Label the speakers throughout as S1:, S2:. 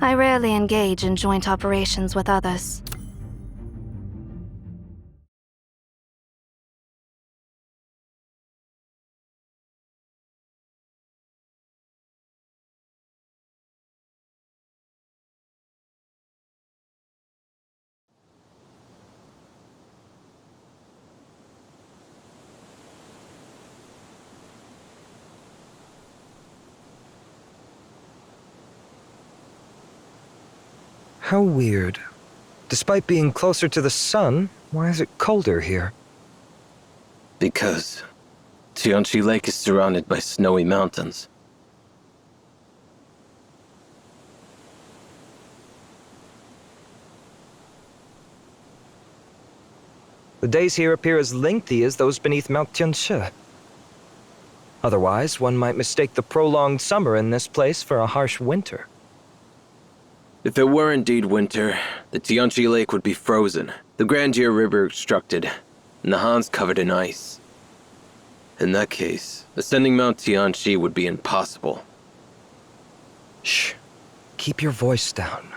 S1: I rarely engage in joint operations with others.
S2: How weird. Despite being closer to the sun, why is it colder here?
S3: Because Tianchi Lake is surrounded by snowy mountains.
S2: The days here appear as lengthy as those beneath Mount Tianshi. Otherwise, one might mistake the prolonged summer in this place for a harsh winter.
S3: If it were indeed winter, the Tianchi Lake would be frozen, the Grandeur River obstructed, and the Hans covered in ice. In that case, ascending Mount Tianchi would be impossible.
S2: Shh. Keep your voice down.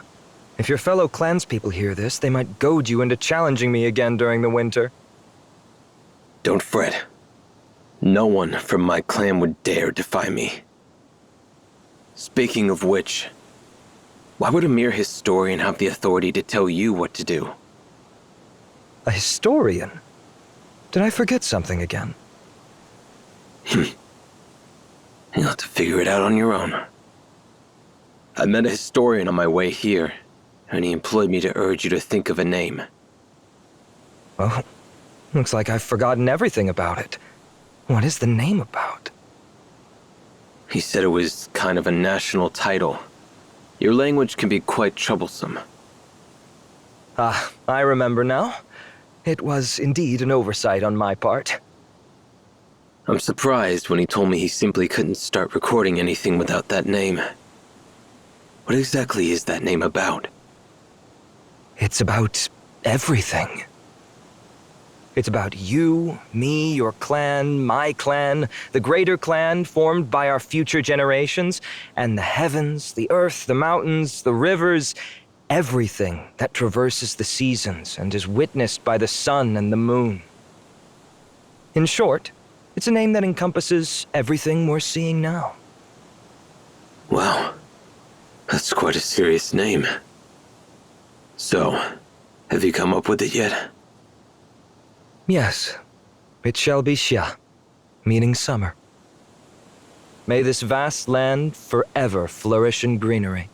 S2: If your fellow clanspeople hear this, they might goad you into challenging me again during the winter.
S3: Don't fret. No one from my clan would dare defy me. Speaking of which, why would a mere historian have the authority to tell you what to do?
S2: A historian? Did I forget something again?
S3: You'll have to figure it out on your own. I met a historian on my way here, and he employed me to urge you to think of a name.
S2: Well, looks like I've forgotten everything about it. What is the name about?
S3: He said it was kind of a national title. Your language can be quite troublesome.
S2: Ah, I remember now. It was indeed an oversight on my part.
S3: I'm surprised when he told me he simply couldn't start recording anything without that name. What exactly is that name about?
S2: It's about everything. It's about you, me, your clan, my clan, the greater clan formed by our future generations, and the heavens, the earth, the mountains, the rivers, everything that traverses the seasons and is witnessed by the sun and the moon. In short, it's a name that encompasses everything we're seeing now.
S3: Wow, that's quite a serious name. So, have you come up with it yet?
S2: Yes, it shall be Xia, meaning summer. May this vast land forever flourish in greenery.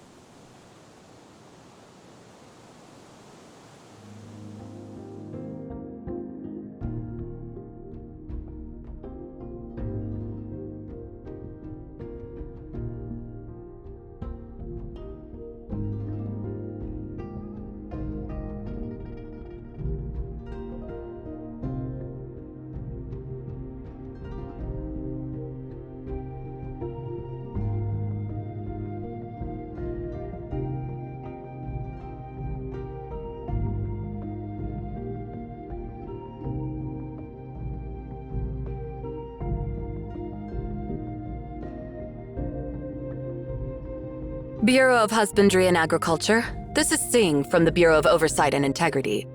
S4: Bureau of Husbandry and Agriculture. This is Singh from the Bureau of Oversight and Integrity.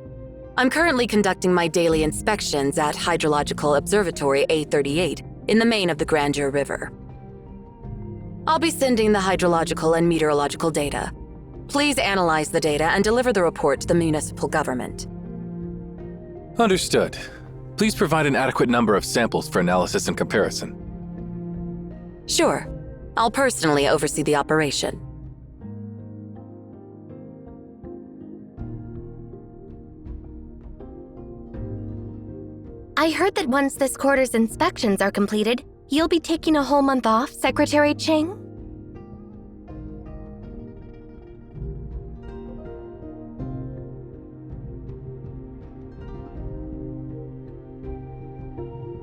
S4: I'm currently conducting my daily inspections at Hydrological Observatory A38 in the main of the Grandeur River. I'll be sending the hydrological and meteorological data. Please analyze the data and deliver the report to the municipal government.
S5: Understood. Please provide an adequate number of samples for analysis and comparison.
S4: Sure. I'll personally oversee the operation.
S6: I heard that once this quarter's inspections are completed, you'll be taking a whole month off, Secretary Cheng?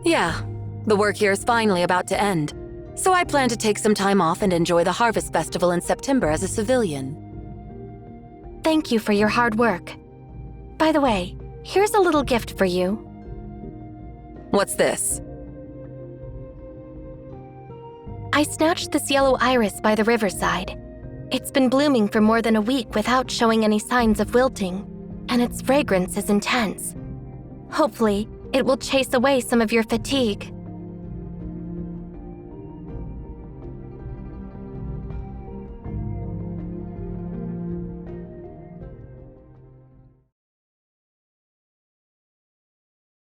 S4: Yeah, the work here is finally about to end. So I plan to take some time off and enjoy the Harvest Festival in September as a civilian.
S6: Thank you for your hard work. By the way, here's a little gift for you.
S4: What's this?
S6: I snatched this yellow iris by the riverside. It's been blooming for more than a week without showing any signs of wilting, and its fragrance is intense. Hopefully, it will chase away some of your fatigue.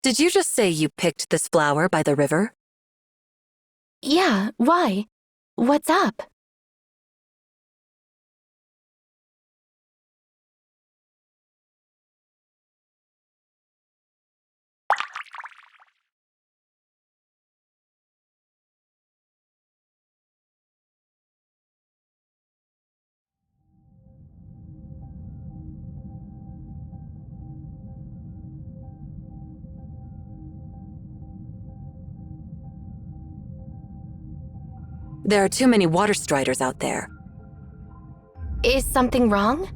S4: Did you just say you picked this flower by the river?
S6: Yeah, why? What's up?
S4: There are too many water striders out there.
S6: Is something wrong?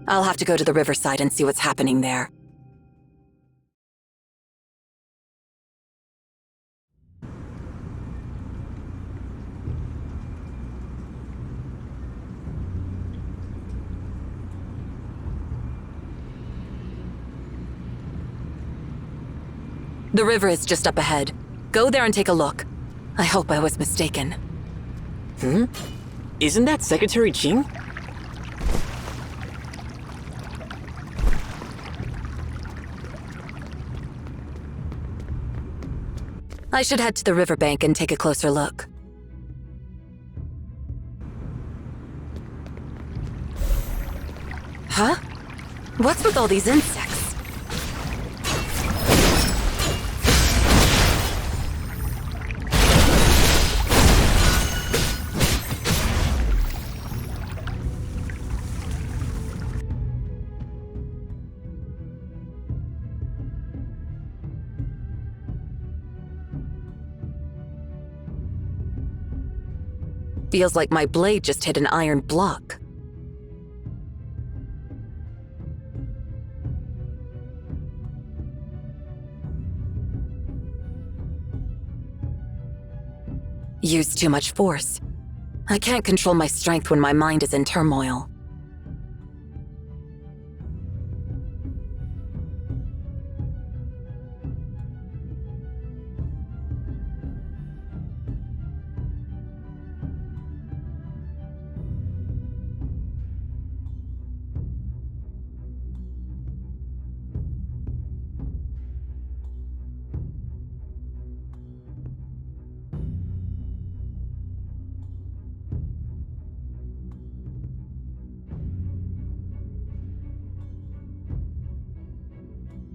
S4: I'll have to go to the riverside and see what's happening there. The river is just up ahead. Go there and take a look. I hope I was mistaken.
S7: Isn't that Secretary Jing?
S4: I should head to the riverbank and take a closer look. Huh? What's with all these insects? Feels like my blade just hit an iron block. Used too much force. I can't control my strength when my mind is in turmoil.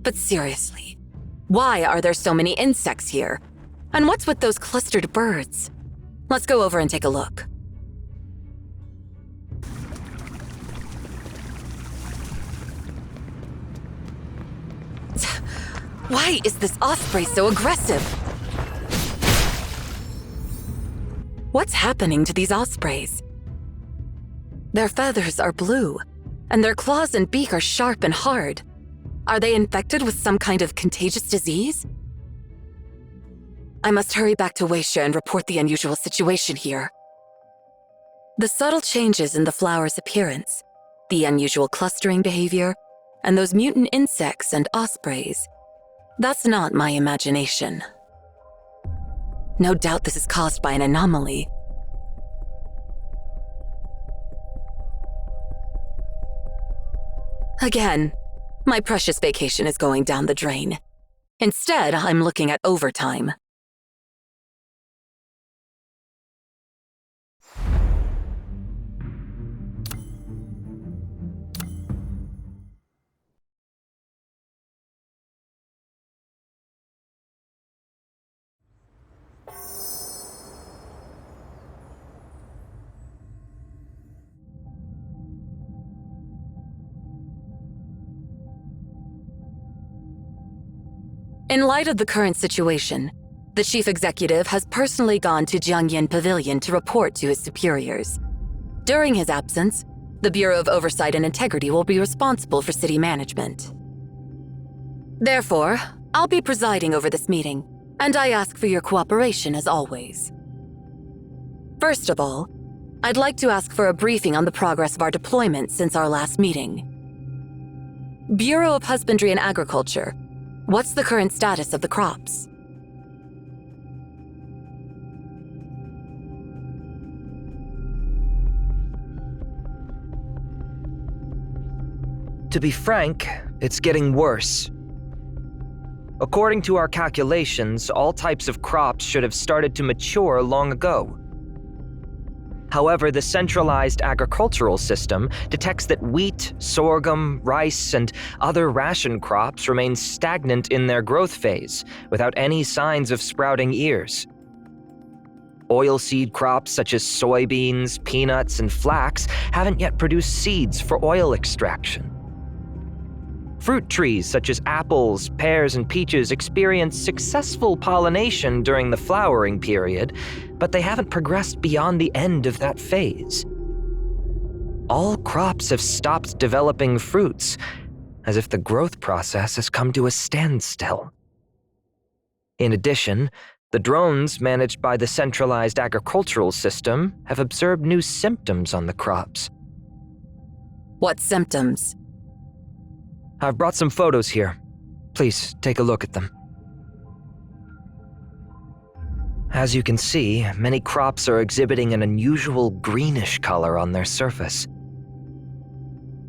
S4: But seriously, why are there so many insects here? And what's with those clustered birds? Let's go over and take a look. Why is this osprey so aggressive? What's happening to these ospreys? Their feathers are blue, and their claws and beak are sharp and hard. Are they infected with some kind of contagious disease? I must hurry back to Weisha and report the unusual situation here. The subtle changes in the flower's appearance, the unusual clustering behavior, and those mutant insects and ospreys. That's not my imagination. No doubt this is caused by an anomaly. Again, my precious vacation is going down the drain. Instead, I'm looking at overtime. In light of the current situation, the chief executive has personally gone to Jiangyan Pavilion to report to his superiors. During his absence, the Bureau of Oversight and Integrity will be responsible for city management. Therefore, I'll be presiding over this meeting, and I ask for your cooperation as always. First of all, I'd like to ask for a briefing on the progress of our deployment since our last meeting. Bureau of Husbandry and Agriculture, what's the current status of the crops?
S2: To be frank, it's getting worse. According to our calculations, all types of crops should have started to mature long ago. However, the centralized agricultural system detects that wheat, sorghum, rice, and other ration crops remain stagnant in their growth phase, without any signs of sprouting ears. Oilseed crops such as soybeans, peanuts, and flax haven't yet produced seeds for oil extraction. Fruit trees such as apples, pears, and peaches experience successful pollination during the flowering period, but they haven't progressed beyond the end of that phase. All crops have stopped developing fruits, as if the growth process has come to a standstill. In addition, the drones managed by the centralized agricultural system have observed new symptoms on the crops.
S4: What symptoms?
S2: I've brought some photos here. Please take a look at them. As you can see, many crops are exhibiting an unusual greenish color on their surface.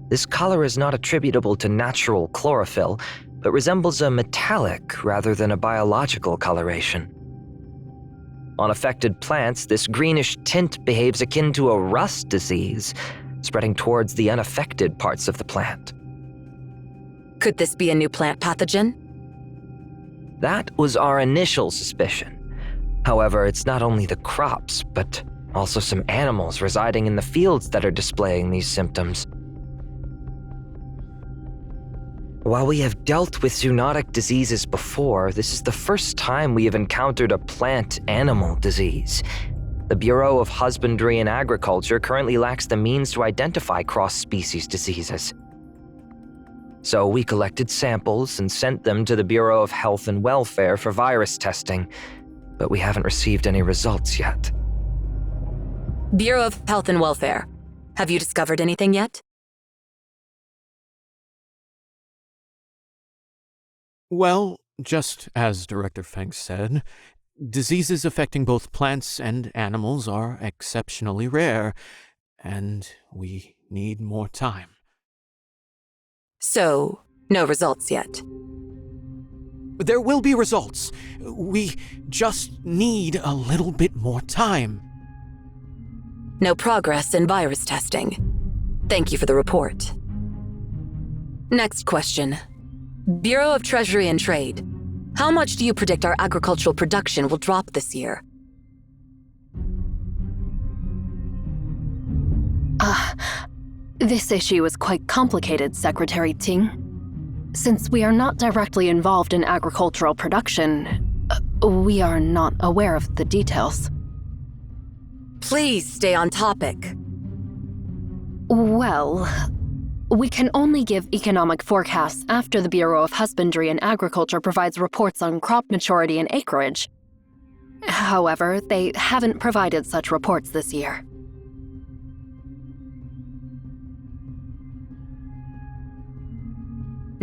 S2: This color is not attributable to natural chlorophyll, but resembles a metallic rather than a biological coloration. On affected plants, this greenish tint behaves akin to a rust disease, spreading towards the unaffected parts of the plant.
S4: Could this be a new plant pathogen?
S2: That was our initial suspicion. However, it's not only the crops, but also some animals residing in the fields that are displaying these symptoms. While we have dealt with zoonotic diseases before, this is the first time we have encountered a plant-animal disease. The Bureau of Husbandry and Agriculture currently lacks the means to identify cross-species diseases. So we collected samples and sent them to the Bureau of Health and Welfare for virus testing, but we haven't received any results yet.
S4: Bureau of Health and Welfare, have you discovered anything yet?
S7: Well, just as Director Feng said, diseases affecting both plants and animals are exceptionally rare, and we need more time.
S4: So, no results yet.
S7: There will be results. We just need a little bit more time.
S4: No progress in virus testing. Thank you for the report. Next question. Bureau of Treasury and Trade. How much do you predict our agricultural production will drop this year?
S8: This issue is quite complicated, Secretary Ting. Since we are not directly involved in agricultural production, we are not aware of the details.
S4: Please stay on topic.
S8: Well, we can only give economic forecasts after the Bureau of Husbandry and Agriculture provides reports on crop maturity and acreage. However, they haven't provided such reports this year.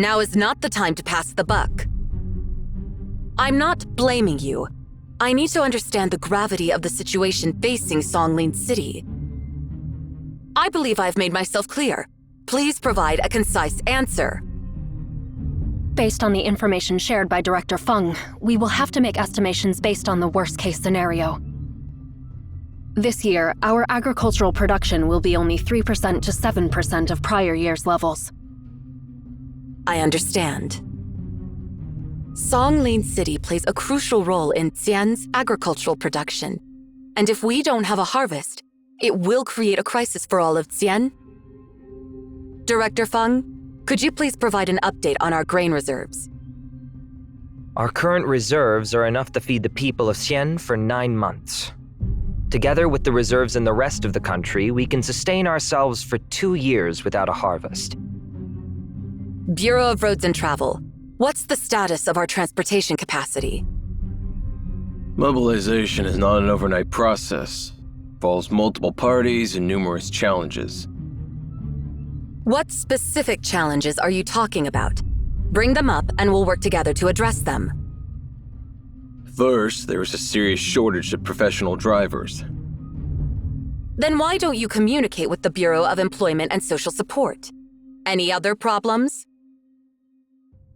S4: Now is not the time to pass the buck. I'm not blaming you. I need to understand the gravity of the situation facing Songlin City. I believe I've made myself clear. Please provide a concise answer.
S8: Based on the information shared by Director Feng, we will have to make estimations based on the worst-case scenario. This year, our agricultural production will be only 3% to 7% of prior year's levels.
S4: I understand. Songlin City plays a crucial role in Xian's agricultural production. And if we don't have a harvest, it will create a crisis for all of Xian. Director Feng, could you please provide an update on our grain reserves?
S2: Our current reserves are enough to feed the people of Xian for 9 months. Together with the reserves in the rest of the country, we can sustain ourselves for 2 years without a harvest.
S4: Bureau of Roads and Travel, what's the status of our transportation capacity?
S3: Mobilization is not an overnight process. Involves multiple parties and numerous challenges.
S4: What specific challenges are you talking about? Bring them up and we'll work together to address them.
S3: First, there is a serious shortage of professional drivers.
S4: Then why don't you communicate with the Bureau of Employment and Social Support? Any other problems?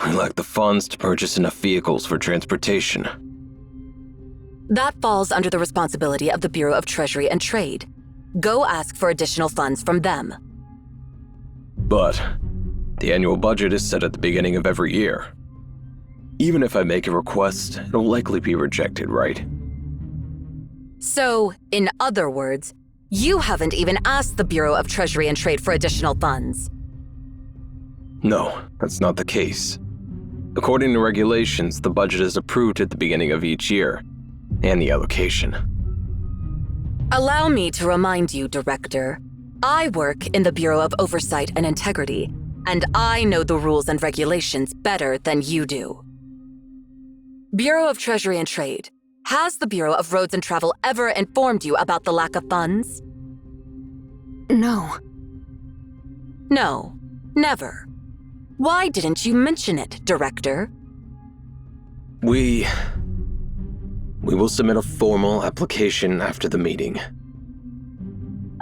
S3: We lack the funds to purchase enough vehicles for transportation.
S4: That falls under the responsibility of the Bureau of Treasury and Trade. Go ask for additional funds from them.
S3: But the annual budget is set at the beginning of every year. Even if I make a request, it'll likely be rejected, right?
S4: So, in other words, you haven't even asked the Bureau of Treasury and Trade for additional funds.
S3: No, that's not the case. According to regulations, the budget is approved at the beginning of each year, and the allocation.
S4: Allow me to remind you, Director. I work in the Bureau of Oversight and Integrity, and I know the rules and regulations better than you do. Bureau of Treasury and Trade, has the Bureau of Roads and Travel ever informed you about the lack of funds?
S8: No.
S4: No, never. Why didn't you mention it, Director?
S3: We will submit a formal application after the meeting.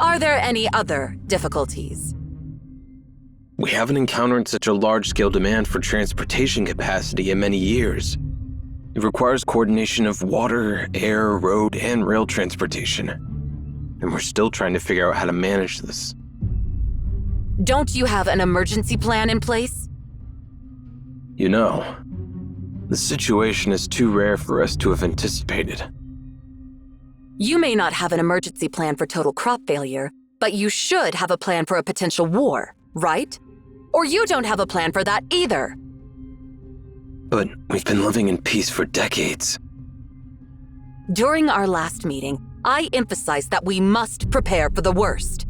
S4: Are there any other difficulties?
S3: We haven't encountered such a large-scale demand for transportation capacity in many years. It requires coordination of water, air, road, and rail transportation. And we're still trying to figure out how to manage this.
S4: Don't you have an emergency plan in place?
S3: You know, the situation is too rare for us to have anticipated.
S4: You may not have an emergency plan for total crop failure, but you should have a plan for a potential war, right? Or you don't have a plan for that either.
S3: But we've been living in peace for decades.
S4: During our last meeting, I emphasized that we must prepare for the worst.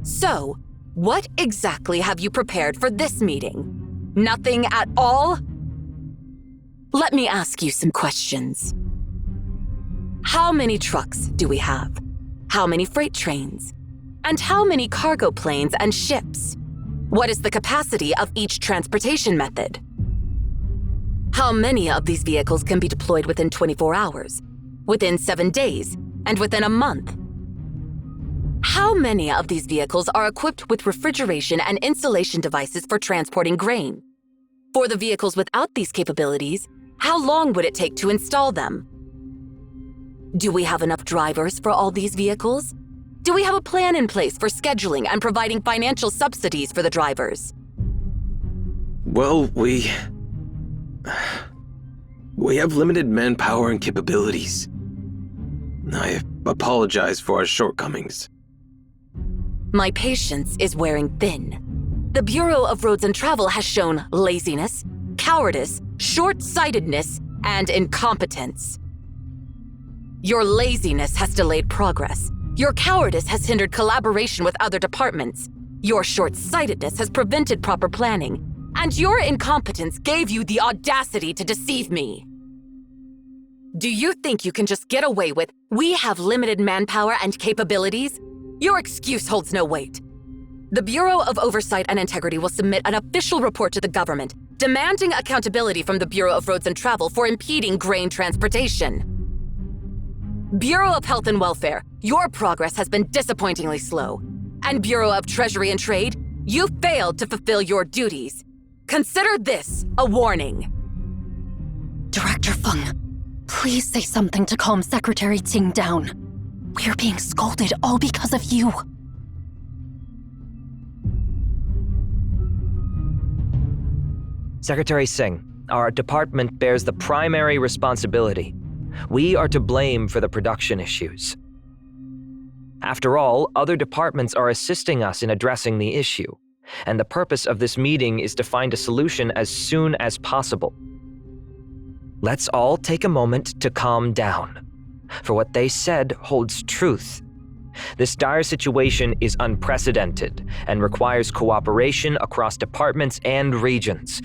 S4: So, what exactly have you prepared for this meeting? Nothing at all? Let me ask you some questions. How many trucks do we have? How many freight trains? And how many cargo planes and ships? What is the capacity of each transportation method? How many of these vehicles can be deployed within 24 hours, within 7 days, and within a month? How many of these vehicles are equipped with refrigeration and installation devices for transporting grain? For the vehicles without these capabilities, how long would it take to install them? Do we have enough drivers for all these vehicles? Do we have a plan in place for scheduling and providing financial subsidies for the drivers?
S3: Well, we have limited manpower and capabilities. I apologize for our shortcomings.
S4: My patience is wearing thin. The Bureau of Roads and Travel has shown laziness, cowardice, short-sightedness, and incompetence. Your laziness has delayed progress. Your cowardice has hindered collaboration with other departments. Your short-sightedness has prevented proper planning. And your incompetence gave you the audacity to deceive me. Do you think you can just get away with, "We have limited manpower and capabilities"? Your excuse holds no weight. The Bureau of Oversight and Integrity will submit an official report to the government, demanding accountability from the Bureau of Roads and Travel for impeding grain transportation. Bureau of Health and Welfare, your progress has been disappointingly slow. And Bureau of Treasury and Trade, you failed to fulfill your duties. Consider this a warning.
S8: Director Feng, please say something to calm Secretary Ting down. We're being scolded all because of you.
S2: Secretary Singh, our department bears the primary responsibility. We are to blame for the production issues. After all, other departments are assisting us in addressing the issue, and the purpose of this meeting is to find a solution as soon as possible. let's all take a moment to calm down. For what they said holds truth. This dire situation is unprecedented and requires cooperation across departments and regions.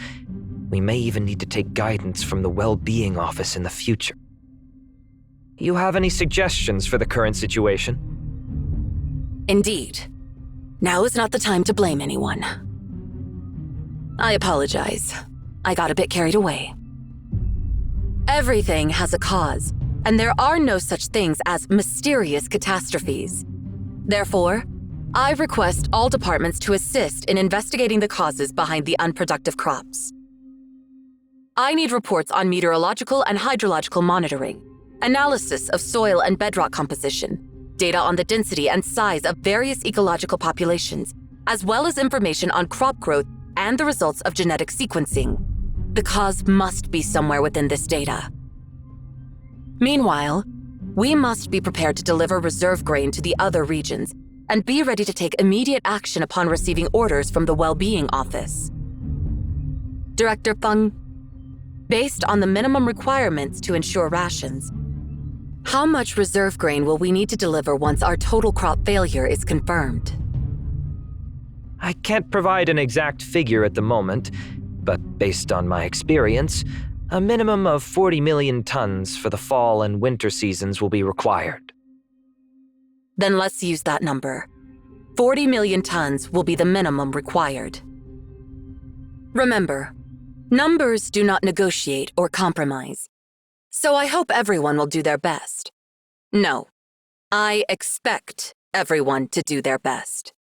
S2: We may even need to take guidance from the Well-Being Office in the future. You have any suggestions for the current situation?
S4: Indeed. Now is not the time to blame anyone. I apologize. I got a bit carried away. Everything has a cause, and there are no such things as mysterious catastrophes. Therefore, I request all departments to assist in investigating the causes behind the unproductive crops. I need reports on meteorological and hydrological monitoring, analysis of soil and bedrock composition, data on the density and size of various ecological populations, as well as information on crop growth and the results of genetic sequencing. The cause must be somewhere within this data. Meanwhile, we must be prepared to deliver reserve grain to the other regions and be ready to take immediate action upon receiving orders from the Well-Being Office. Director Feng, based on the minimum requirements to ensure rations, how much reserve grain will we need to deliver once our total crop failure is confirmed?
S2: I can't provide an exact figure at the moment, but based on my experience, a minimum of 40 million tons for the fall and winter seasons will be required.
S4: Then let's use that number. 40 million tons will be the minimum required. Remember, numbers do not negotiate or compromise. So I hope everyone will do their best. No, I expect everyone to do their best.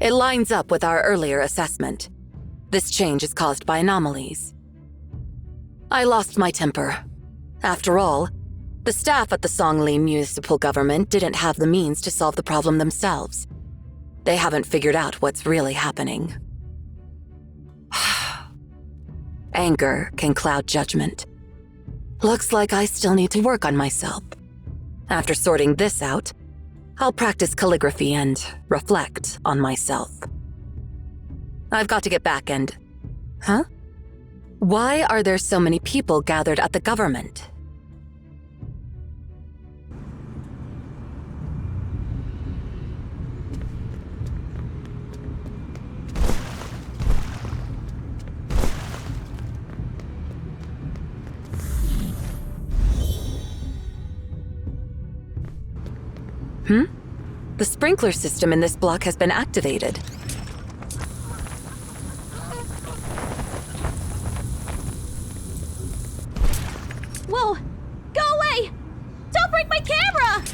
S4: It lines up with our earlier assessment. This change is caused by anomalies. I lost my temper. After all, the staff at the Songli municipal government didn't have the means to solve the problem themselves. They haven't figured out what's really happening. Anger can cloud judgment. Looks like I still need to work on myself. After sorting this out, I'll practice calligraphy and reflect on myself. I've got to get back and... Huh? Why are there so many people gathered at the government? The sprinkler system in this block has been activated.
S9: Whoa! Go away! Don't break my camera!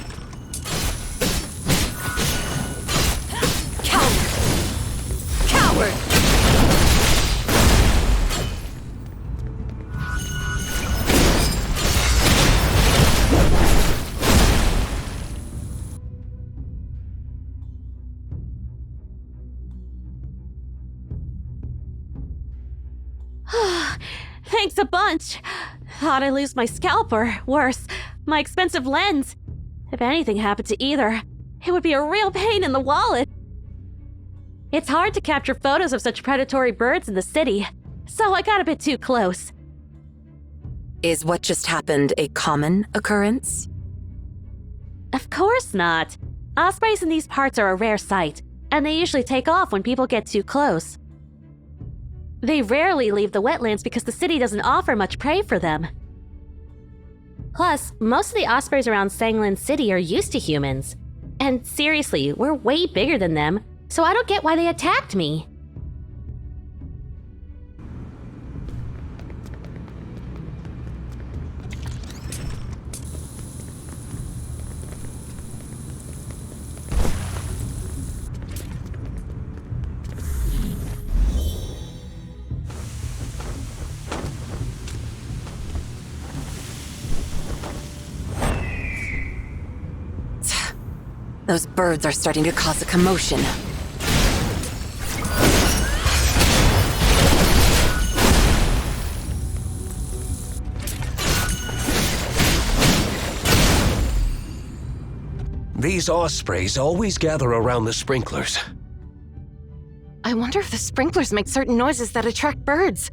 S4: Coward! Coward!
S9: Thanks a bunch. Thought I'd lose my scalp or, worse, my expensive lens. If anything happened to either, it would be a real pain in the wallet. It's hard to capture photos of such predatory birds in the city, so I got a bit too close.
S4: Is what just happened a common occurrence?
S9: Of course not. Ospreys in these parts are a rare sight, and they usually take off when people get too close. They rarely leave the wetlands because the city doesn't offer much prey for them. Plus, most of the ospreys around Sanglin City are used to humans. And seriously, we're way bigger than them, so I don't get why they attacked me.
S4: Those birds are starting to cause a commotion.
S10: These ospreys always gather around the sprinklers.
S6: I wonder if the sprinklers make certain noises that attract birds.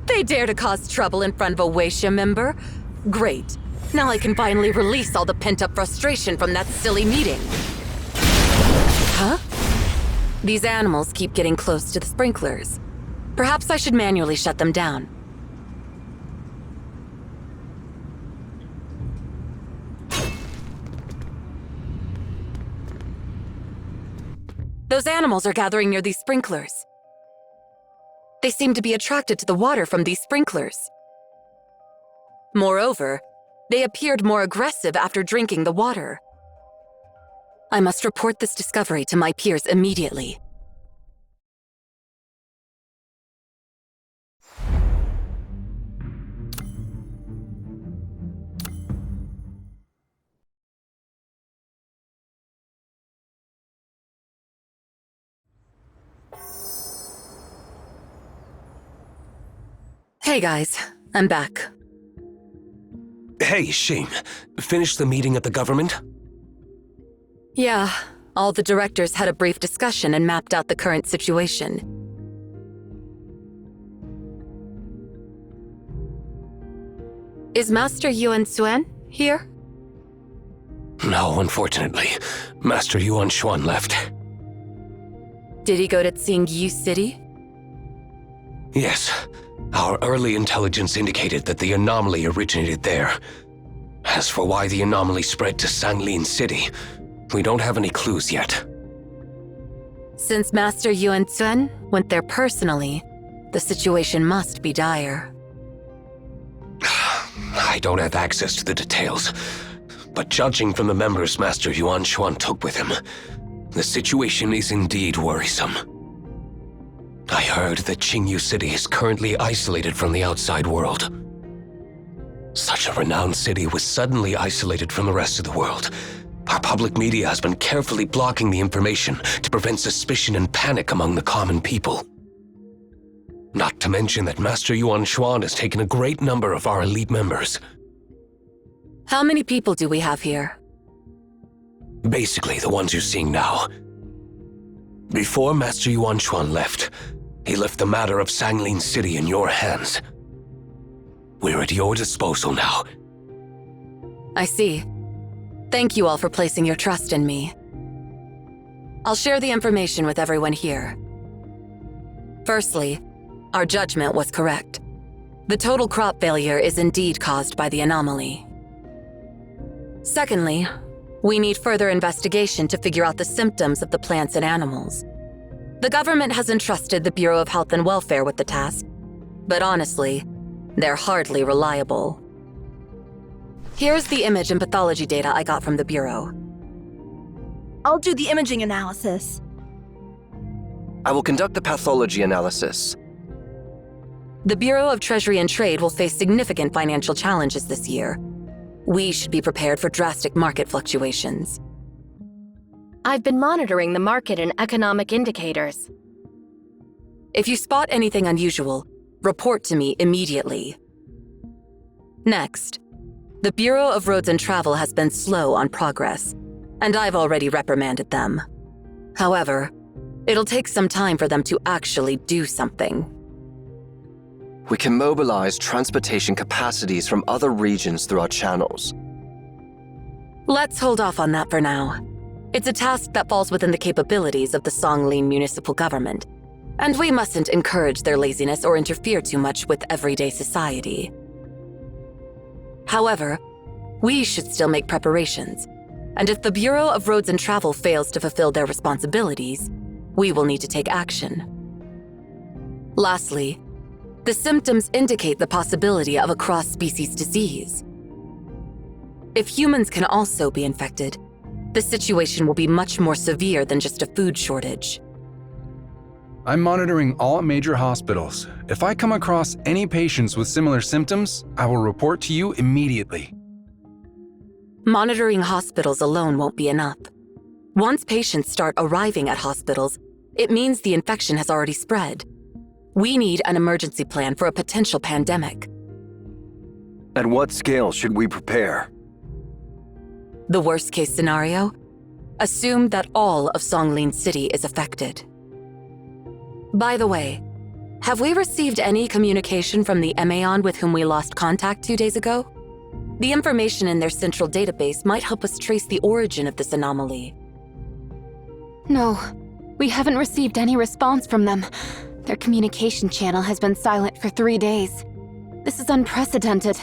S4: They dare to cause trouble in front of a Weisha member? Great. Now I can finally release all the pent-up frustration from that silly meeting. Huh? These animals keep getting close to the sprinklers. Perhaps I should manually shut them down. Those animals are gathering near these sprinklers. They seem to be attracted to the water from these sprinklers. Moreover, they appeared more aggressive after drinking the water. I must report this discovery to my peers immediately. Hey guys, I'm back.
S10: Hey, Shane. Finished the meeting at the government?
S4: Yeah, all the directors had a brief discussion and mapped out the current situation. Is Master Yuan Suen here?
S10: No, unfortunately. Master Yuan Xuan left.
S4: Did he go to Tsingyu City?
S10: Yes. Our early intelligence indicated that the anomaly originated there. As for why the anomaly spread to Sanglin City, we don't have any clues yet.
S4: Since Master Yuan Suen went there personally, the situation must be dire.
S10: I don't have access to the details, but judging from the members Master Yuan Xuan took with him, the situation is indeed worrisome. I heard that Qingyu City is currently isolated from the outside world. Such a renowned city was suddenly isolated from the rest of the world. Our public media has been carefully blocking the information to prevent suspicion and panic among the common people. Not to mention that Master Yuan Xuan has taken a great number of our elite members.
S4: How many people do we have here?
S10: Basically, the ones you're seeing now. Before Master Yuan Xuan left, he left the matter of Sanglin City in your hands. We're at your disposal now.
S4: I see. Thank you all for placing your trust in me. I'll share the information with everyone here. Firstly, our judgment was correct. The total crop failure is indeed caused by the anomaly. Secondly, we need further investigation to figure out the symptoms of the plants and animals. The government has entrusted the Bureau of Health and Welfare with the task, but honestly, they're hardly reliable. Here's the image and pathology data I got from the Bureau.
S11: I'll do the imaging analysis.
S12: I will conduct the pathology analysis.
S4: The Bureau of Treasury and Trade will face significant financial challenges this year. We should be prepared for drastic market fluctuations.
S6: I've been monitoring the market and economic indicators.
S4: If you spot anything unusual, report to me immediately. Next, the Bureau of Roads and Travel has been slow on progress, and I've already reprimanded them. However, it'll take some time for them to actually do something.
S12: We can mobilize transportation capacities from other regions through our channels.
S4: Let's hold off on that for now. It's a task that falls within the capabilities of the Songlin municipal government, and we mustn't encourage their laziness or interfere too much with everyday society. However, we should still make preparations, and if the Bureau of Roads and Travel fails to fulfill their responsibilities, we will need to take action. Lastly, the symptoms indicate the possibility of a cross-species disease. If humans can also be infected, The situation will be much more severe than just a food shortage.
S13: I'm monitoring all major hospitals. If I come across any patients with similar symptoms, I will report to you immediately.
S4: Monitoring hospitals alone won't be enough. Once patients start arriving at hospitals, it means the infection has already spread. We need an emergency plan for a potential pandemic.
S12: At what scale should we prepare?
S4: The worst-case scenario? Assume that all of Songlin City is affected. By the way, have we received any communication from the Emaon with whom we lost contact 2 days ago? The information in their central database might help us trace the origin of this anomaly.
S6: No, we haven't received any response from them. Their communication channel has been silent for 3 days. This is unprecedented.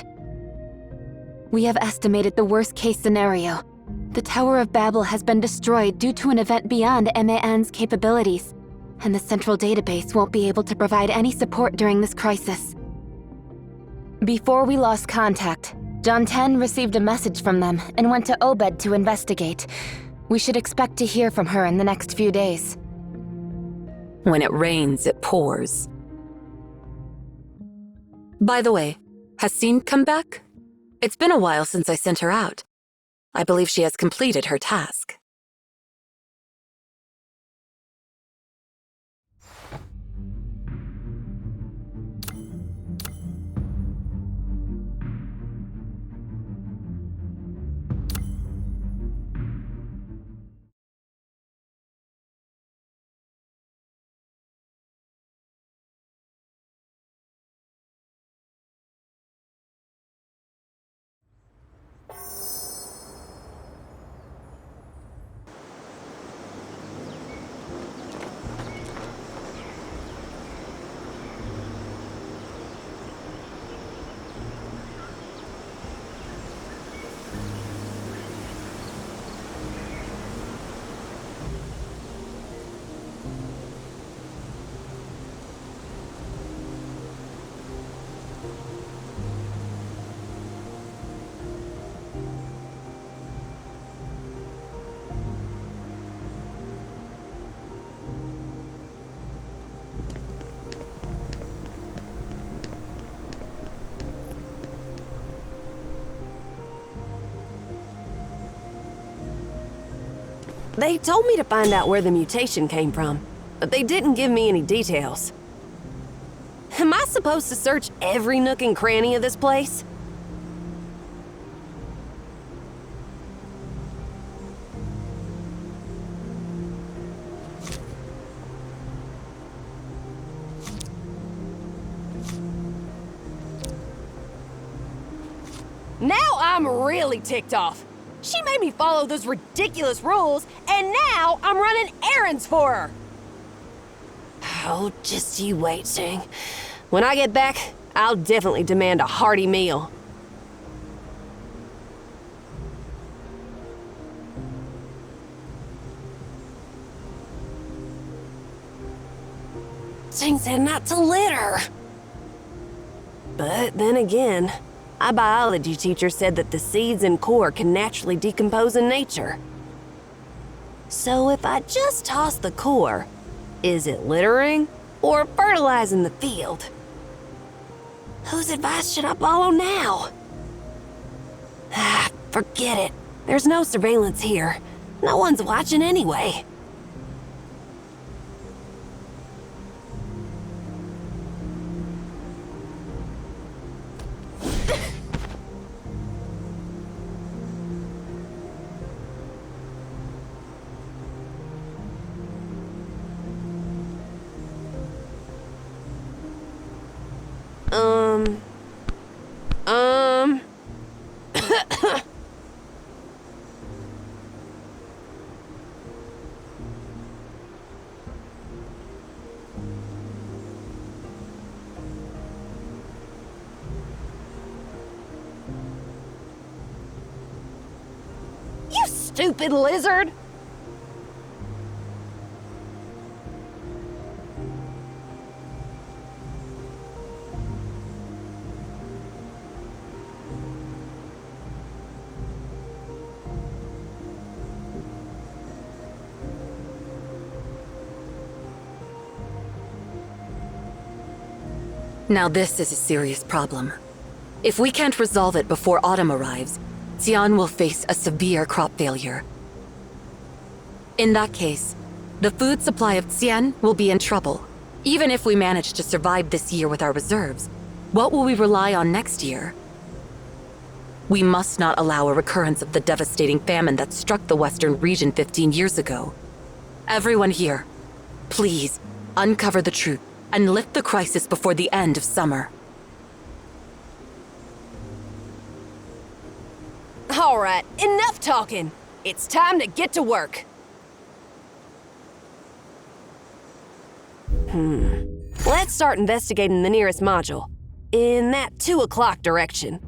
S6: We have estimated the worst-case scenario. The Tower of Babel has been destroyed due to an event beyond MAN's capabilities, and the central database won't be able to provide any support during this crisis. Before we lost contact, John 10 received a message from them and went to Obed to investigate. We should expect to hear from her in the next few days.
S4: When it rains, it pours. By the way, has Seen come back? It's been a while since I sent her out. I believe she has completed her task.
S14: They told me to find out where the mutation came from, but they didn't give me any details. Am I supposed to search every nook and cranny of this place? Now I'm really ticked off. She made me follow those ridiculous rules, and now I'm running errands for her. Oh, just you wait, Sing. When I get back, I'll definitely demand a hearty meal. Sing said not to litter. But then again, my biology teacher said that the seeds and core can naturally decompose in nature. So if I just toss the core, is it littering or fertilizing the field? Whose advice should I follow now? Ah, forget it. There's no surveillance here. No one's watching anyway. You stupid lizard!
S4: Now this is a serious problem. If we can't resolve it before autumn arrives, Xi'an will face a severe crop failure. In that case, the food supply of Xi'an will be in trouble. Even if we manage to survive this year with our reserves, what will we rely on next year? We must not allow a recurrence of the devastating famine that struck the Western region 15 years ago. Everyone here, please uncover the truth and lift the crisis before the end of summer.
S14: All right, enough talking. It's time to get to work. Let's start investigating the nearest module, in that 2 o'clock direction.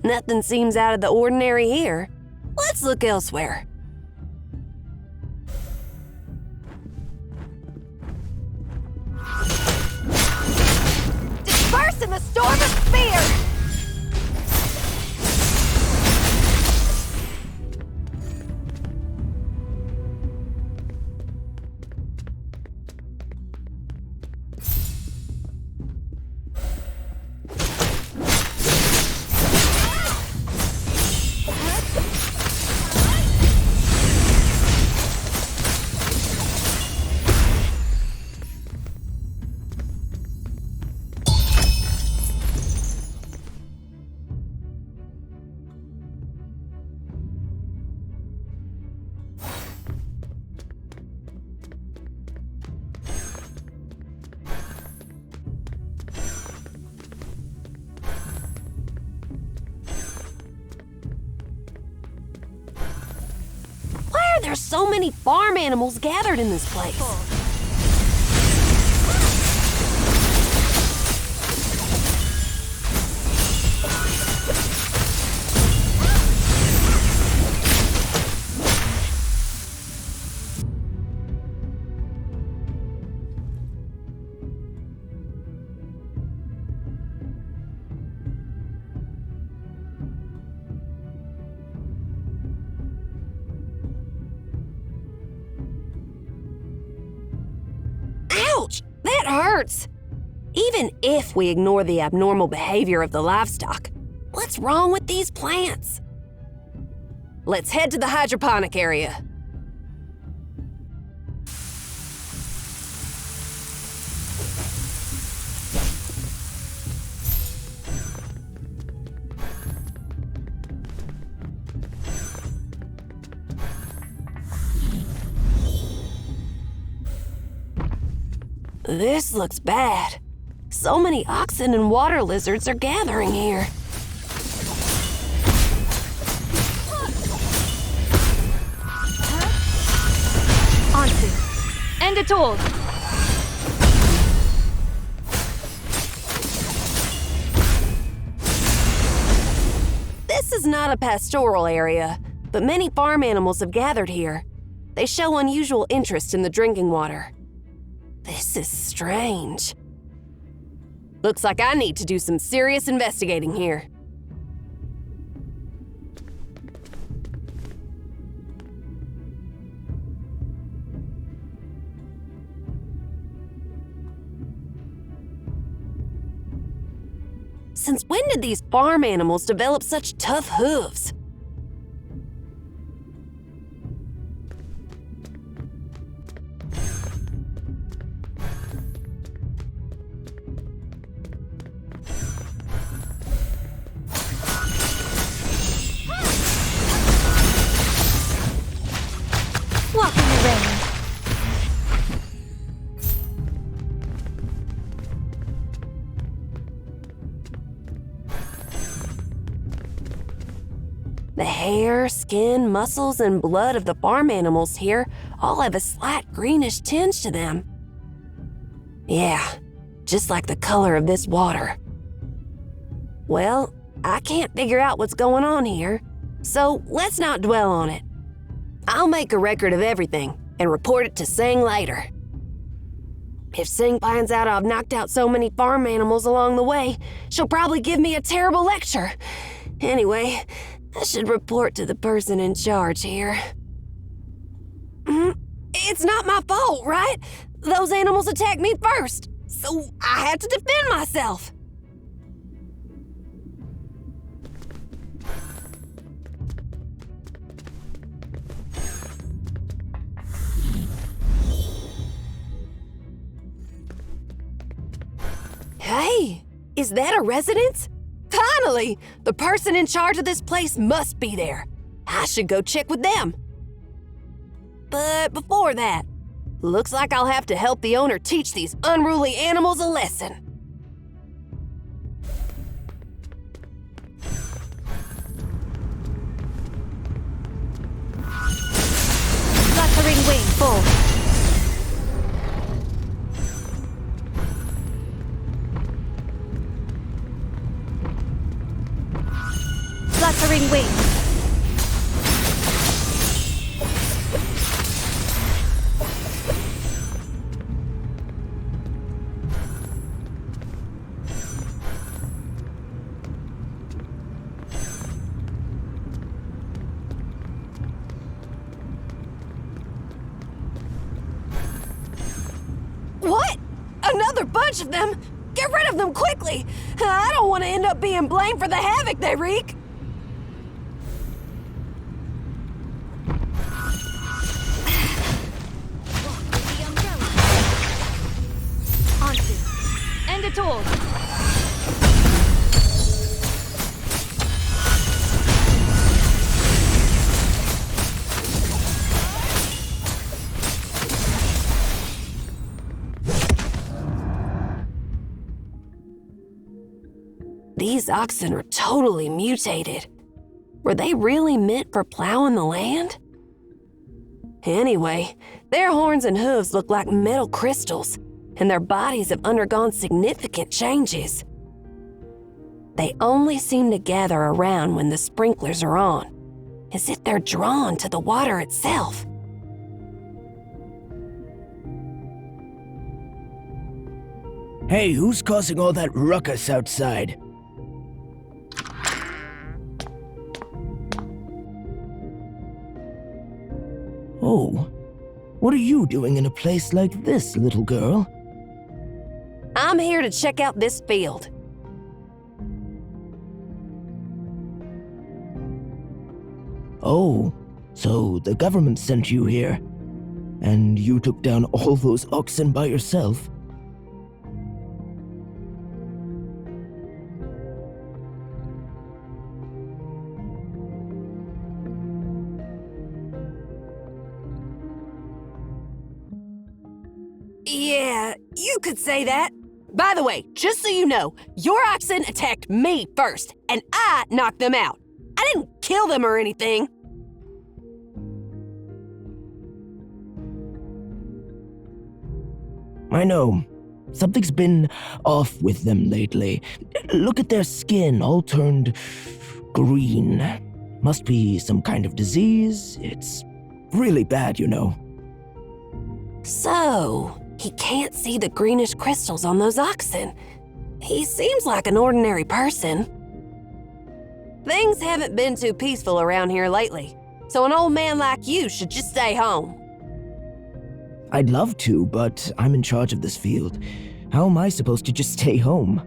S14: Nothing seems out of the ordinary here. Let's look elsewhere. Disperse in the storm of fear! There's so many farm animals gathered in this place. Ouch! That hurts! Even if we ignore the abnormal behavior of the livestock, what's wrong with these plants? Let's head to the hydroponic area. This looks bad. So many oxen and water lizards are gathering here.
S15: Ansu, end it all.
S14: This is not a pastoral area, but many farm animals have gathered here. They show unusual interest in the drinking water. This is strange. Looks like I need to do some serious investigating here. Since when did these farm animals develop such tough hooves? The hair, skin, muscles, and blood of the farm animals here all have a slight greenish tinge to them. Yeah, just like the color of this water. Well, I can't figure out what's going on here, so let's not dwell on it. I'll make a record of everything and report it to Sing later. If Sing finds out I've knocked out so many farm animals along the way, she'll probably give me a terrible lecture. Anyway, I should report to the person in charge here. It's not my fault, right? Those animals attacked me first, so I had to defend myself. Hey, is that a residence? Finally! The person in charge of this place must be there. I should go check with them. But before that, looks like I'll have to help the owner teach these unruly animals a lesson.
S1: Fluttering wing full. Fluttering wing.
S14: What? Another bunch of them? Get rid of them quickly! I don't want to end up being blamed for the havoc they wreak!
S1: End it all.
S14: These oxen are totally mutated. Were they really meant for plowing the land? Anyway, their horns and hooves look like metal crystals, and their bodies have undergone significant changes. They only seem to gather around when the sprinklers are on, as if they're drawn to the water itself.
S15: Hey, who's causing all that ruckus outside? Oh, what are you doing in a place like this, little girl?
S14: I'm here to check out this field.
S15: Oh, so the government sent you here, and you took down all those oxen by yourself?
S14: Yeah, you could say that. By the way, just so you know, your oxen attacked me first, and I knocked them out. I didn't kill them or anything.
S15: I know. Something's been off with them lately. Look at their skin, all turned green. Must be some kind of disease. It's really bad, you know.
S14: So, he can't see the greenish crystals on those oxen. He seems like an ordinary person. Things haven't been too peaceful around here lately, so an old man like you should just stay home.
S15: I'd love to, but I'm in charge of this field. How am I supposed to just stay home?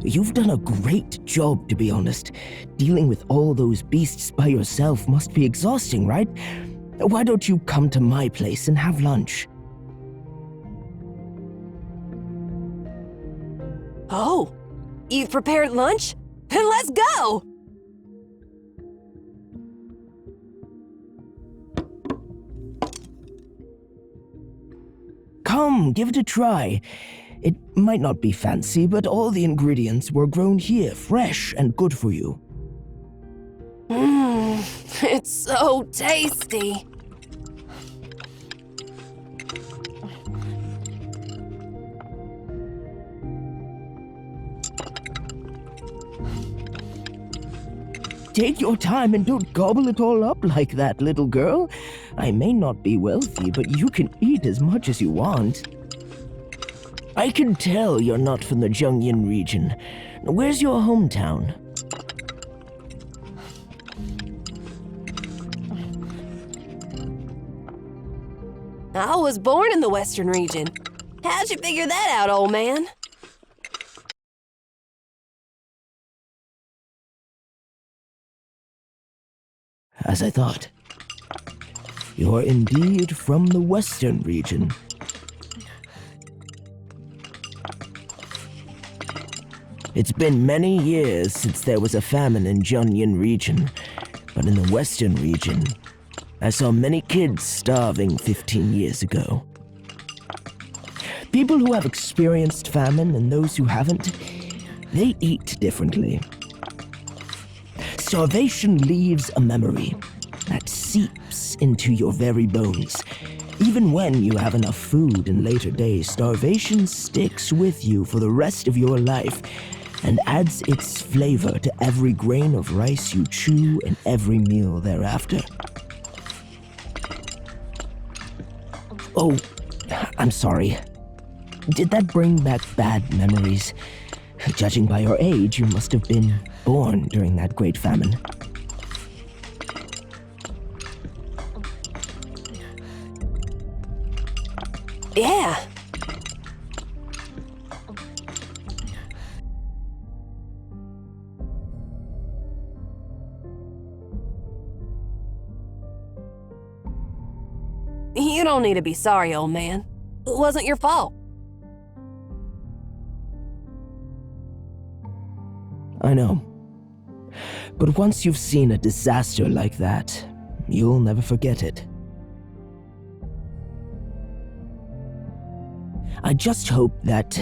S15: You've done a great job, to be honest. Dealing with all those beasts by yourself must be exhausting, right? Why don't you come to my place and have lunch?
S14: Oh, you've prepared lunch? Then let's go!
S15: Come, give it a try. It might not be fancy, but all the ingredients were grown here, fresh and good for you.
S14: It's so tasty.
S15: Take your time and don't gobble it all up like that, little girl. I may not be wealthy, but you can eat as much as you want. I can tell you're not from the Zhengyin region. Where's your hometown?
S14: I was born in the Western region. How'd you figure that out, old man?
S15: As I thought. You're indeed from the Western region. It's been many years since there was a famine in Zhengyin region, but in the Western region, I saw many kids starving 15 years ago. People who have experienced famine and those who haven't, they eat differently. Starvation leaves a memory that seeps into your very bones. Even when you have enough food in later days, starvation sticks with you for the rest of your life and adds its flavor to every grain of rice you chew and every meal thereafter. Oh, I'm sorry. Did that bring back bad memories? Judging by your age, you must have been born during that great famine.
S14: Yeah. You don't need to be sorry, old man. It wasn't your fault.
S15: I know. But once you've seen a disaster like that, you'll never forget it. I just hope that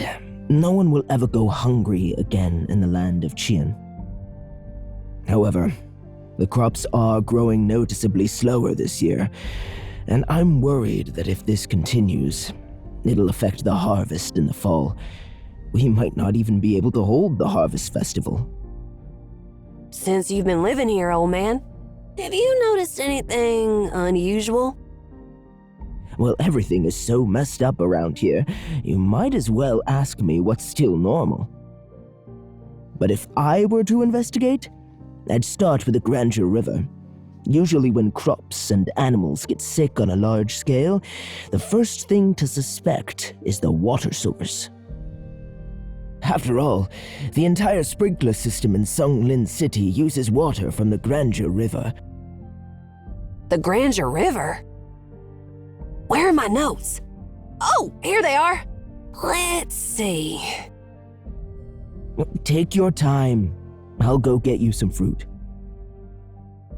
S15: no one will ever go hungry again in the land of Qian. However, the crops are growing noticeably slower this year, and I'm worried that if this continues, it'll affect the harvest in the fall. We might not even be able to hold the harvest festival.
S14: Since you've been living here, old man, have you noticed anything unusual?
S15: Well, everything is so messed up around here, you might as well ask me what's still normal. But if I were to investigate, I'd start with the Grandeur River. Usually when crops and animals get sick on a large scale, the first thing to suspect is the water source. After all, the entire sprinkler system in Songlin City uses water from the Grandeur River.
S14: The Grandeur River? Where are my notes? Oh, here they are. Let's see.
S15: Take your time. I'll go get you some fruit.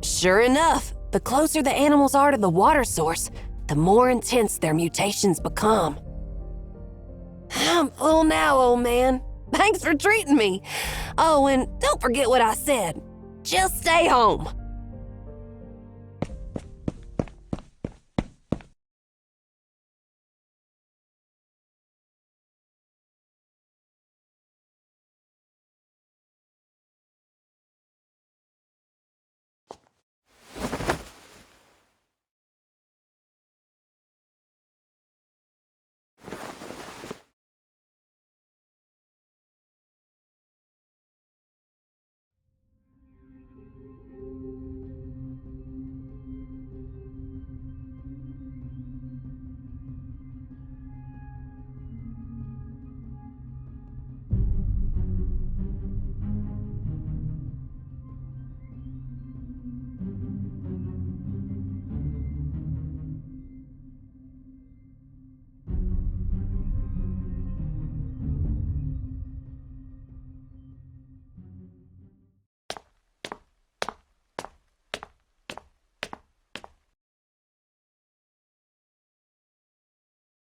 S14: Sure enough, the closer the animals are to the water source, the more intense their mutations become. I'm full now, old man. Thanks for treating me. Oh, and don't forget what I said. Just stay home.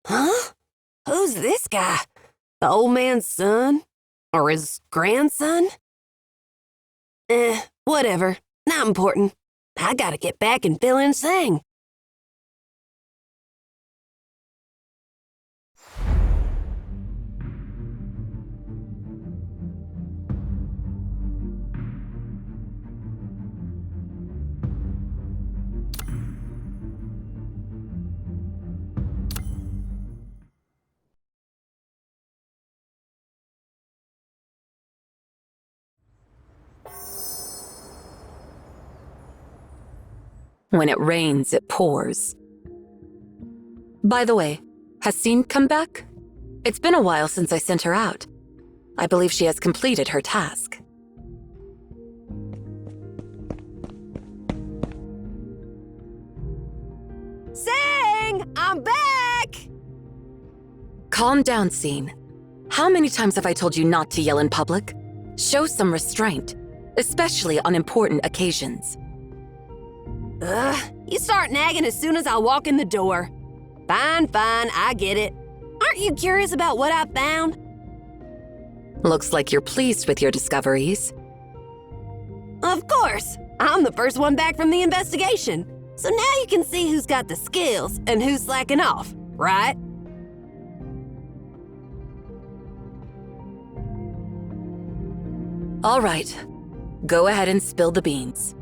S14: Huh? Who's this guy? The old man's son? Or his grandson? Whatever. Not important. I gotta get back and fill in Sang.
S4: When it rains, it pours. By the way, has Scene come back? It's been a while since I sent her out. I believe she has completed her task.
S14: Sang! I'm back!
S4: Calm down, Scene. How many times have I told you not to yell in public? Show some restraint, especially on important occasions.
S14: You start nagging as soon as I walk in the door. Fine, I get it. Aren't you curious about what I found?
S4: Looks like you're pleased with your discoveries.
S14: Of course. I'm the first one back from the investigation. So now you can see who's got the skills and who's slacking off, right?
S4: All right. Go ahead and spill the beans.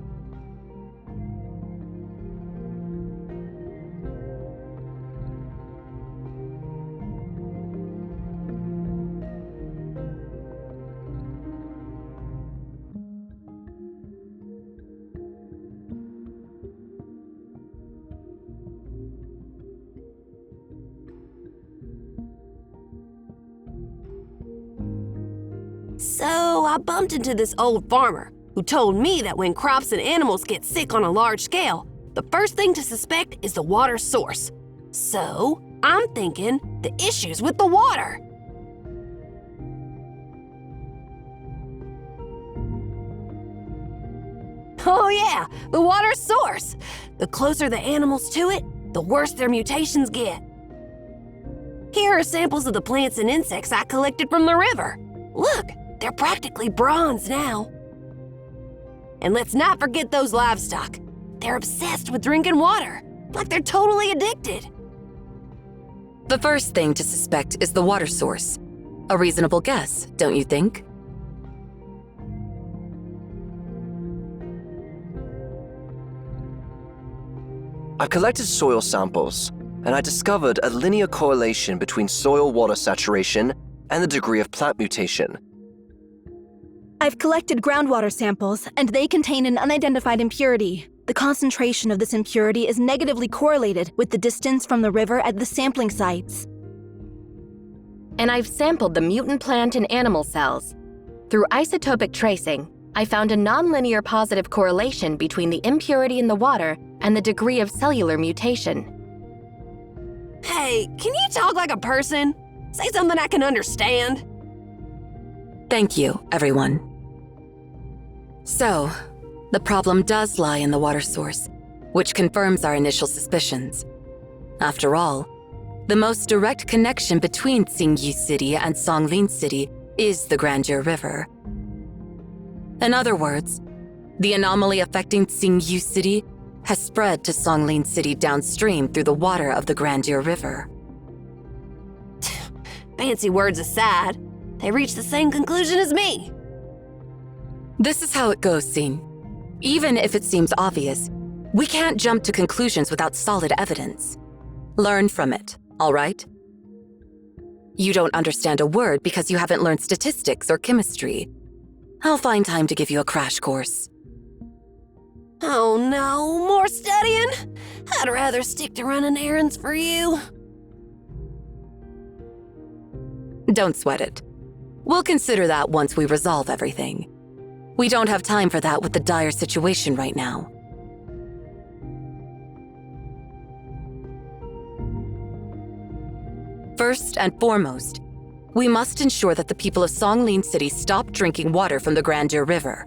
S14: So I bumped into this old farmer who told me that when crops and animals get sick on a large scale, the first thing to suspect is the water source. So I'm thinking the issue's with the water. Oh yeah, the water source. The closer the animals to it, the worse their mutations get. Here are samples of the plants and insects I collected from the river. Look, they're practically bronze now. And let's not forget those livestock. They're obsessed with drinking water, like they're totally addicted.
S4: The first thing to suspect is the water source. A reasonable guess, don't you think?
S12: I collected soil samples, and I discovered a linear correlation between soil water saturation and the degree of plant mutation.
S11: I've collected groundwater samples, and they contain an unidentified impurity. The concentration of this impurity is negatively correlated with the distance from the river at the sampling sites.
S6: And I've sampled the mutant plant and animal cells. Through isotopic tracing, I found a nonlinear positive correlation between the impurity in the water and the degree of cellular mutation.
S14: Hey, can you talk like a person? Say something I can understand.
S4: Thank you, everyone. So, the problem does lie in the water source, which confirms our initial suspicions. After all, the most direct connection between Xingyi City and Songlin City is the Grandeur River. In other words, the anomaly affecting Xingyi City has spread to Songlin City downstream through the water of the Grandeur River.
S14: Fancy words aside, they reached the same conclusion as me.
S4: This is how it goes, Scene. Even if it seems obvious, we can't jump to conclusions without solid evidence. Learn from it, all right? You don't understand a word because you haven't learned statistics or chemistry. I'll find time to give you a crash course.
S14: Oh no, more studying? I'd rather stick to running errands for you.
S4: Don't sweat it. We'll consider that once we resolve everything. We don't have time for that with the dire situation right now. First and foremost, we must ensure that the people of Songlin City stop drinking water from the Grandeur River.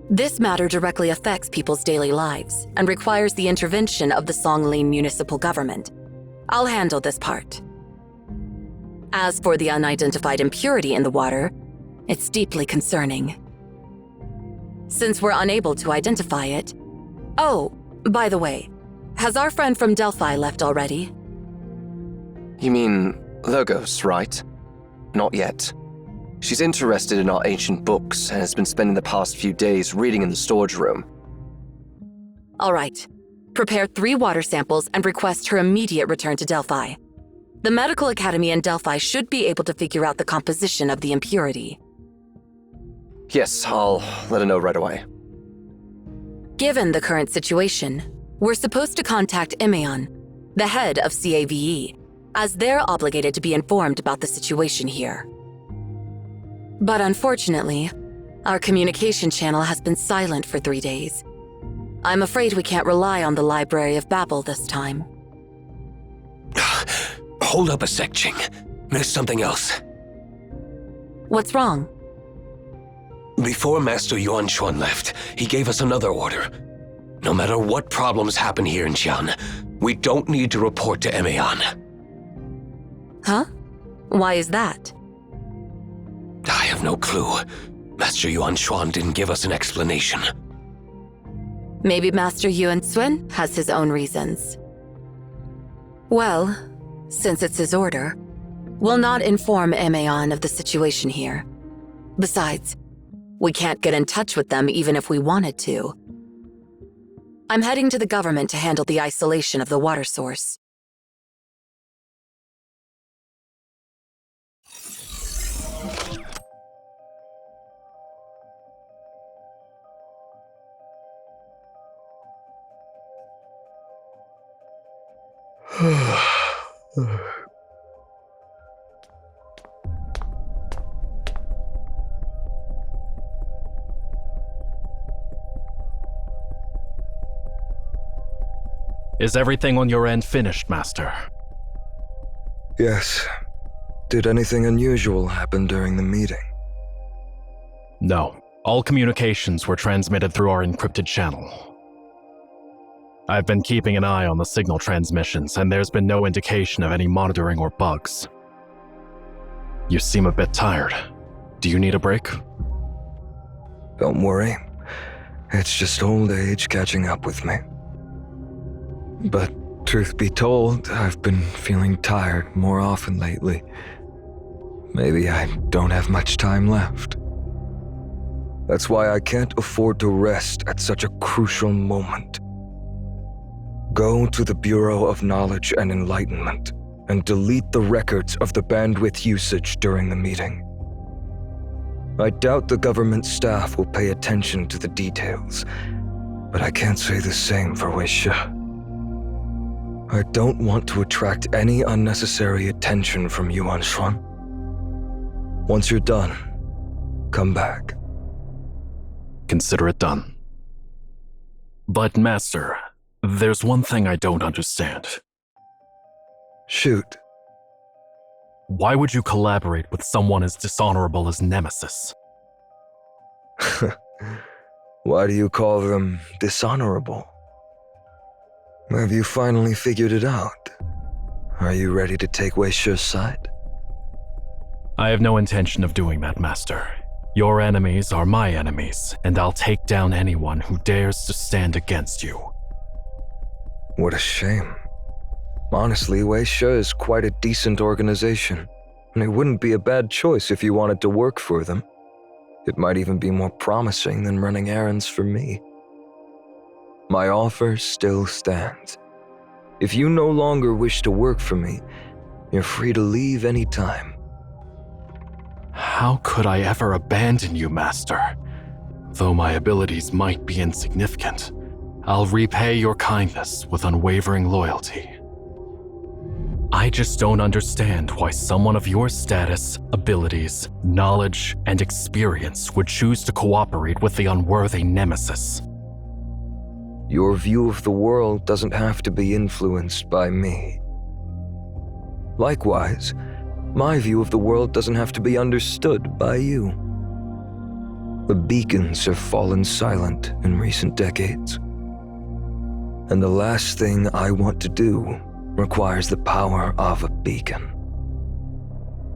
S4: This matter directly affects people's daily lives and requires the intervention of the Songlin municipal government. I'll handle this part. As for the unidentified impurity in the water, it's deeply concerning. Since we're unable to identify it... Oh, by the way, has our friend from Delphi left already?
S12: You mean Logos, right? Not yet. She's interested in our ancient books and has been spending the past few days reading in the storage room.
S4: All right. Prepare 3 water samples and request her immediate return to Delphi. The Medical Academy in Delphi should be able to figure out the composition of the impurity.
S12: Yes, I'll let her know right away.
S4: Given the current situation, we're supposed to contact Imeon, the head of CAVE, as they're obligated to be informed about the situation here. But unfortunately, our communication channel has been silent for 3 days. I'm afraid we can't rely on the Library of Babel this time.
S10: Hold up a sec, Ching. There's something else.
S4: What's wrong?
S10: Before Master Yuan Xuan left, he gave us another order. No matter what problems happen here in Xi'an, we don't need to report to Emeon.
S4: Huh? Why is that?
S10: I have no clue. Master Yuan Xuan didn't give us an explanation.
S4: Maybe Master Yuan Xuan has his own reasons. Well, since it's his order, we'll not inform Emeon of the situation here. Besides, we can't get in touch with them even if we wanted to. I'm heading to the government to handle the isolation of the water source.
S16: Is everything on your end finished, Master?
S2: Yes. Did anything unusual happen during the meeting?
S16: No. All communications were transmitted through our encrypted channel. I've been keeping an eye on the signal transmissions, and there's been no indication of any monitoring or bugs. You seem a bit tired. Do you need a break?
S2: Don't worry. It's just old age catching up with me. But truth be told, I've been feeling tired more often lately. Maybe I don't have much time left. That's why I can't afford to rest at such a crucial moment. Go to the Bureau of Knowledge and Enlightenment and delete the records of the bandwidth usage during the meeting. I doubt the government staff will pay attention to the details, but I can't say the same for Weishe. I don't want to attract any unnecessary attention from Yuan Xuan. Once you're done, come back.
S16: Consider it done. But, Master, there's one thing I don't understand.
S2: Shoot.
S16: Why would you collaborate with someone as dishonorable as Nemesis?
S2: Why do you call them dishonorable? Have you finally figured it out? Are you ready to take Weishe's side?
S16: I have no intention of doing that, Master. Your enemies are my enemies, and I'll take down anyone who dares to stand against you.
S2: What a shame. Honestly, Weishe is quite a decent organization, and it wouldn't be a bad choice if you wanted to work for them. It might even be more promising than running errands for me. My offer still stands. If you no longer wish to work for me, you're free to leave any time.
S16: How could I ever abandon you, Master? Though my abilities might be insignificant, I'll repay your kindness with unwavering loyalty. I just don't understand why someone of your status, abilities, knowledge, and experience would choose to cooperate with the unworthy Nemesis.
S2: Your view of the world doesn't have to be influenced by me. Likewise, my view of the world doesn't have to be understood by you. The beacons have fallen silent in recent decades. And the last thing I want to do requires the power of a beacon.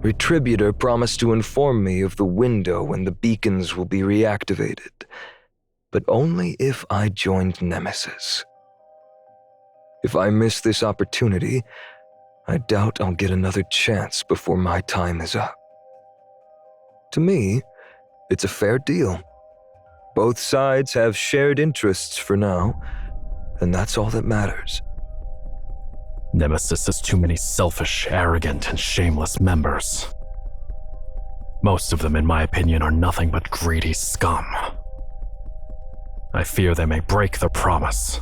S2: Retributor promised to inform me of the window when the beacons will be reactivated, but only if I joined Nemesis. If I miss this opportunity, I doubt I'll get another chance before my time is up. To me, it's a fair deal. Both sides have shared interests for now, and that's all that matters.
S16: Nemesis has too many selfish, arrogant, and shameless members. Most of them, in my opinion, are nothing but greedy scum. I fear they may break their promise.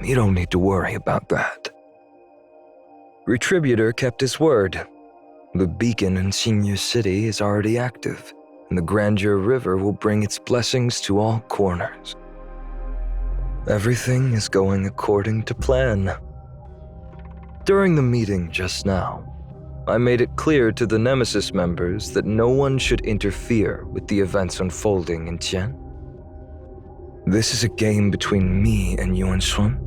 S2: You don't need to worry about that. Retributor kept his word. The beacon in Senior City is already active, and the Grandeur River will bring its blessings to all corners. Everything is going according to plan. During the meeting just now, I made it clear to the Nemesis members that no one should interfere with the events unfolding in Qian. This is a game between me and Yuan Xuan.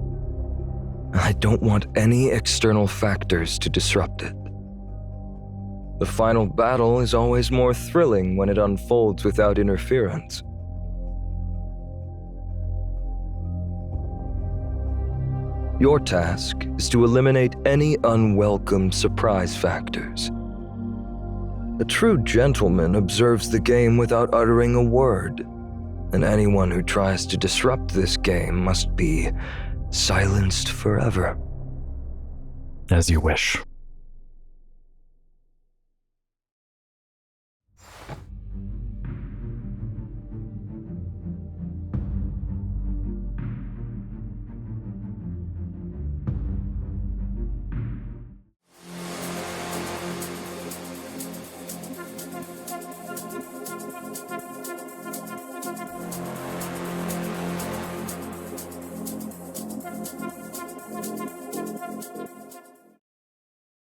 S2: I don't want any external factors to disrupt it. The final battle is always more thrilling when it unfolds without interference. Your task is to eliminate any unwelcome surprise factors. A true gentleman observes the game without uttering a word, and anyone who tries to disrupt this game must be silenced forever.
S16: As you wish.